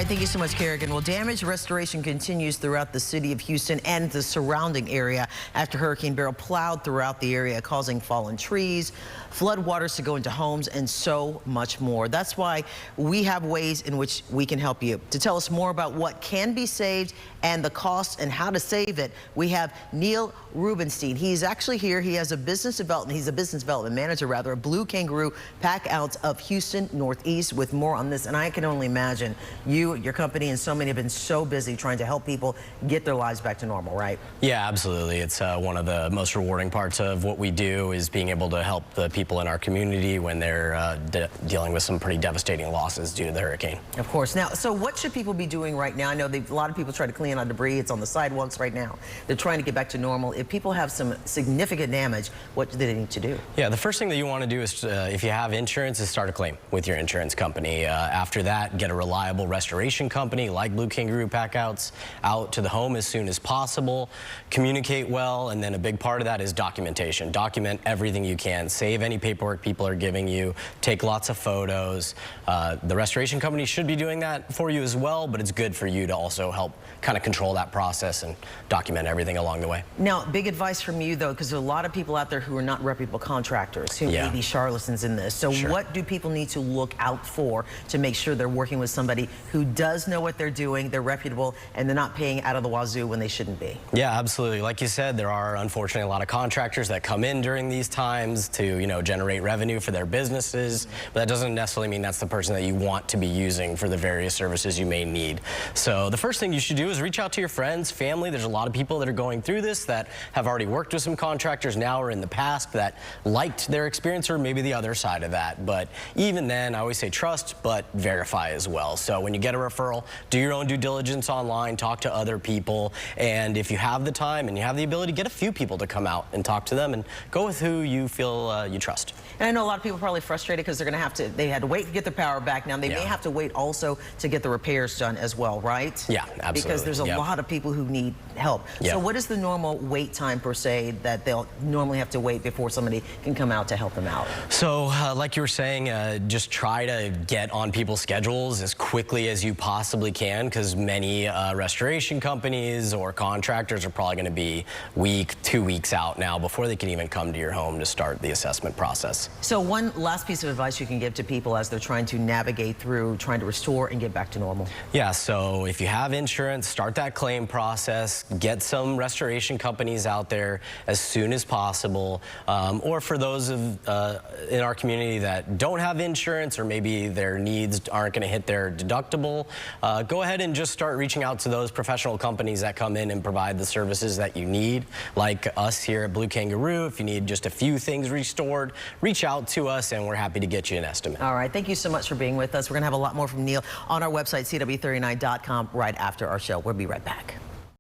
right, thank you so much, Kerrigan. Well, damage restoration continues throughout the city of Houston and the surrounding area after Hurricane Beryl plowed throughout the area, causing fallen trees, flood waters to go into homes, and so much more. That's why we have ways in which we can help you. To tell us more about what can be saved and the cost and how to save it, we have Neil Rubenstein. He's actually here. He has a business development. He's a business development manager, rather, at Blue Kangaroo Pack Outs of Houston Northeast, with more on this. And I can only imagine you, your company, and so many have been so busy trying to help people get their lives back to normal, right? Yeah, absolutely. It's one of the most rewarding parts of what we do is being able to help the people in our community when they're dealing with some pretty devastating losses due to the hurricane. Of course. Now, so what should people be doing right now? I know a lot of people try to clean out debris. It's on the sidewalks right now. They're trying to get back to normal. If people have some significant damage, what do they need to do? Yeah, the first thing that you want to do is, if you have insurance, is start a claim with your insurance company. After that, get a reliable restoration company like Blue Kangaroo Pack Outs out to the home as soon as possible. Communicate well, and then a big part of that is documentation. Document everything you can. Save any paperwork people are giving you. Take lots of photos. The restoration company should be doing that for you as well, but it's good for you to also help kind of control that process and document everything along the way. Now, big advice from you, though, because there are a lot of people out there who are not reputable contractors, who may be charlatans in this. So what do people need to look out for to make sure they're working with somebody who does know what they're doing, they're reputable, and they're not paying out of the wazoo when they shouldn't be? Yeah, absolutely. Like you said, there are unfortunately a lot of contractors that come in during these times to, generate revenue for their businesses, but that doesn't necessarily mean that's the person that you want to be using for the various services you may need. So the first thing you should do is reach out to your friends, family. There's a lot of people that are going through this that have already worked with some contractors now or in the past that liked their experience, or maybe the other side of that. But even then, I always say trust, but verify as well. So when you get a referral, do your own due diligence online, talk to other people, and if you have the time and you have the ability, get a few people to come out and talk to them and go with who you feel you trust. And I know a lot of people are probably frustrated because they're going to have to, they had to wait to get their power back. Now they may have to wait also to get the repairs done as well, right? Yeah, absolutely. Because there's a lot of people who need help. So what is the normal wait time per se that they'll normally have to wait before somebody can come out to help them out? So like you were saying, just try to get on people's schedules as quickly as you possibly can, because many restoration companies or contractors are probably going to be week, 2 weeks out now before they can even come to your home to start the assessment process. So one last piece of advice you can give to people as they're trying to navigate through trying to restore and get back to normal. Yeah, so if you have insurance, start that claim process, get some restoration companies out there as soon as possible, or for those in our community that don't have insurance, or maybe their needs aren't going to hit their deductible, go ahead and just start reaching out to those professional companies that come in and provide the services that you need, like us here at Blue Kangaroo. If you need just a few things restored, reach out to us and we're happy to get you an estimate. All right, thank you so much for being with us. We're going to have a lot more from Neil on our website, CW39.com, right after our show. We'll be right back.